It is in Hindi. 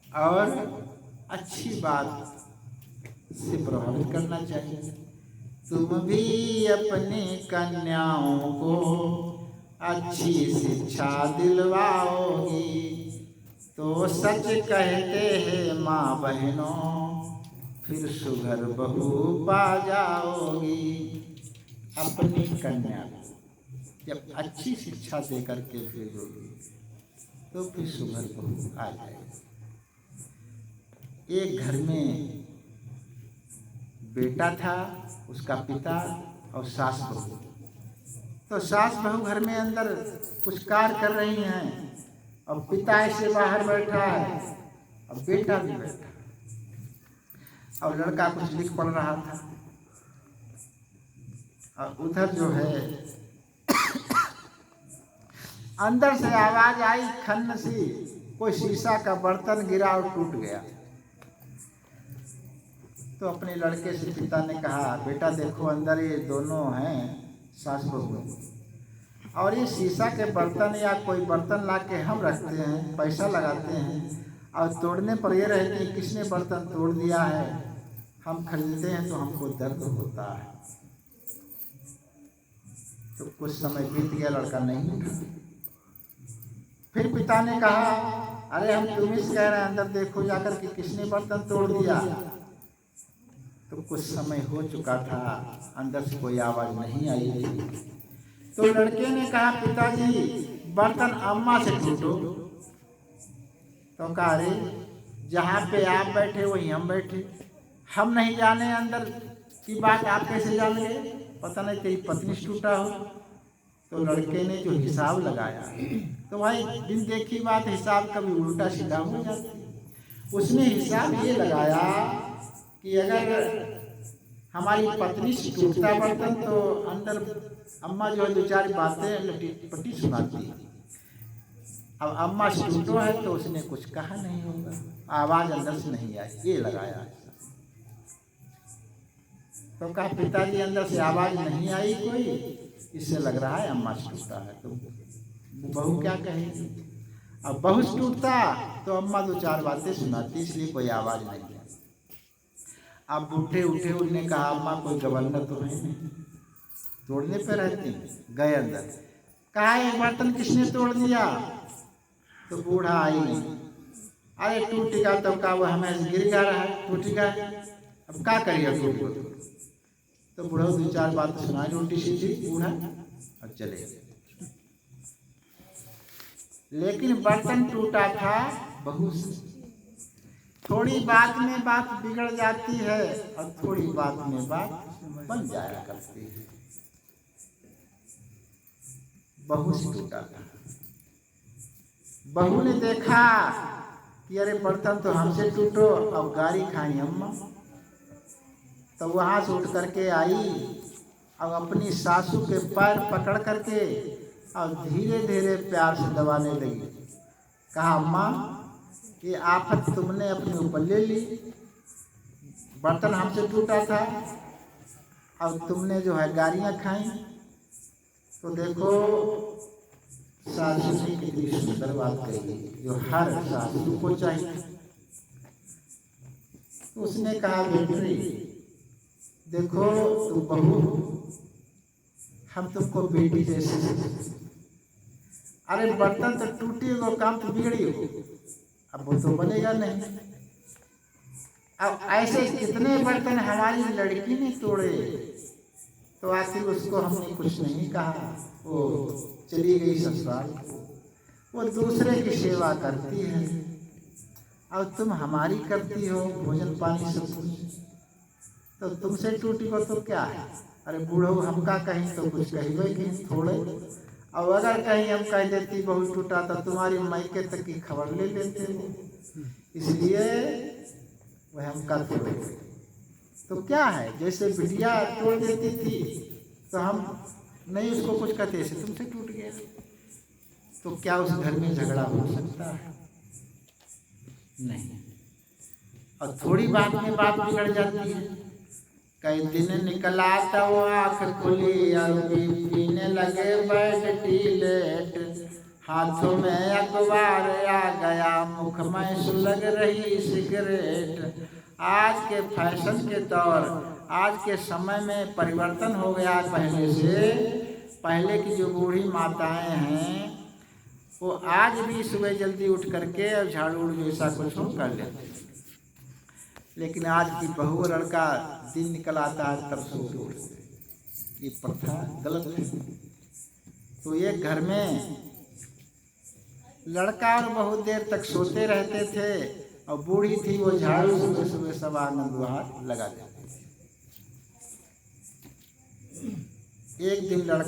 और अच्छी बात से प्रभावित करना चाहिए। तुम भी अपनी कन्याओं को अच्छी शिक्षा दिलवाओगी तो सच कहते हैं माँ बहनों, फिर सुघर बहू पा जाओगी। अपनी कन्या को जब अच्छी शिक्षा दे करके भेजोगी तो फिर सुघर बहू आ जाएगी। एक घर में बेटा था, उसका पिता और सास बहू। तो सास बहू घर में अंदर कुछ कार्य कर रही हैं और पिता ऐसे बाहर बैठा है और बेटा भी बैठा और लड़का कुछ लिख पढ़ रहा था। और उधर जो है अंदर से आवाज आई खन्न सी, कोई शीशा का बर्तन गिरा और टूट गया। तो अपने लड़के से पिता ने कहा, बेटा देखो अंदर ये दोनों हैं सास बहू, और ये शीशा के बर्तन या कोई बर्तन ला के हम रखते हैं, पैसा लगाते हैं, और तोड़ने पर ये रहती है किसने बर्तन तोड़ दिया है, हम खरीदते हैं तो हमको दर्द होता है। तो कुछ समय बीत गया, लड़का नहीं उठा। फिर पिता ने कहा, अरे हम तुम्हें से कह रहे हैं अंदर देखो जाकर कि किसने बर्तन तोड़ दिया। तो कुछ समय हो चुका था, अंदर से कोई आवाज नहीं आई थी। तो लड़के ने कहा, पिताजी बर्तन अम्मा से पूछो। तो कहा, अरे जहाँ पे आप बैठे वहीं हम बैठे, हम नहीं जाने अंदर की बात, आप कैसे जानेंगे, पता नहीं तेरी पत्नी से टूटा हो। तो लड़के ने जो हिसाब लगाया, तो भाई बिन देखी बात हिसाब कभी उल्टा सीधा हो जाती। उसने हिसाब ये लगाया कि अगर हमारी पत्नी से टूटता बर्तन तो अंदर अम्मा जो है दो चार बातें लटी पटी सुनाती। अब अम्मा से टूटो है तो उसने कुछ कहा नहीं होगा, आवाज अंदर से नहीं आई, ये लगाया। तो कहा, पिताजी अंदर से आवाज नहीं आई कोई, इससे लग रहा है अम्मा से टूटा है। तो बहू क्या कहेगी, अब बहू से टूटता तो अम्मा दो चार बातें सुनाती, इसलिए कोई आवाज नहीं आई। अब बूढ़े उठे, उन्होंने कहा, अम्मा कोई गवर्नर तो है नहीं, तोड़ने पे रहती। गए अंदर, कहा एक बर्तन किसने तोड़ दिया। तो बूढ़ा आई नहीं, अरे टूटेगा तो का वो हमें गिर गया रहा है, टूटेगा अब क्या करिए टूट को। तो बूढ़ा दो चार बात सुनाई उल्टी सीधी बूढ़ा और चले गए। लेकिन बर्तन टूटा था बहू से। थोड़ी बात में बात बिगड़ जाती है और थोड़ी बात में बात बन जाया करती है। बहू से टूटा था। बहू ने देखा कि अरे बर्तन तो हमसे टूटो, अब गाड़ी खाई अम्मा। तो वहां से उठ करके आई और अपनी सासू के पैर पकड़ करके और धीरे धीरे प्यार से दबाने लगी। कहा, अम्मा ये आफत तुमने अपने ऊपर ले ली, बर्तन हमसे टूटा था और तुमने जो है गालियाँ खाई। तो देखो सासू ने कितनी सुंदर बात कही जो हर सासू को चाहिए। तो उसने कहा, बेटी देखो तुम बहू, हम तुमको बेटी जैसे, अरे बर्तन तो टूटी हो, काम तो बिगड़ी हो, अब वो तो बनेगा नहीं। अब ऐसे कितने बर्तन हमारी लड़की ने तोड़े, तो आखिर उसको हमने कुछ नहीं कहा, वो चली गई ससुराल, वो दूसरे की सेवा करती है और तुम हमारी करती हो, भोजन पानी सब कुछ, तो तुमसे टूटी को तो क्या है। अरे बूढ़ो हम का कहीं तो कुछ कही कहीं थोड़े, और अगर कहीं हम कह देती बहू टूटा तो तुम्हारी मायके तक की खबर ले लेते हो, इसलिए वह हम कर थोड़े। तो क्या है, जैसे बिटिया तोड़ देती थी तो हम नहीं उसको कुछ कहते, ऐसे तुमसे टूट गया, तो क्या उस घर में झगड़ा हो सकता है? नहीं। और थोड़ी बात में बात बिगड़ जाती है। कई दिन निकला तो वो आँख खुली और पीने लगे बैठ टी लेट, हाथों में अखबार आ गया, मुख में सुलग रही सिगरेट। आज के फैशन के दौर, आज के समय में परिवर्तन हो गया पहले से। पहले की जो बूढ़ी माताएं हैं वो आज भी सुबह जल्दी उठ करके और झाड़ू उड़ जैसा कुछ हो कर लेते, लेकिन आज की बहू लड़का दिन निकल आता है तब सो के उठते। ये प्रथा गलत है। तो ये घर में लड़का और बहुत देर तक सोते रहते थे और बूढ़ी थी वो झाड़ू सुबह सुबह सब आंगन द्वार लगा देती। एक दिन लड़का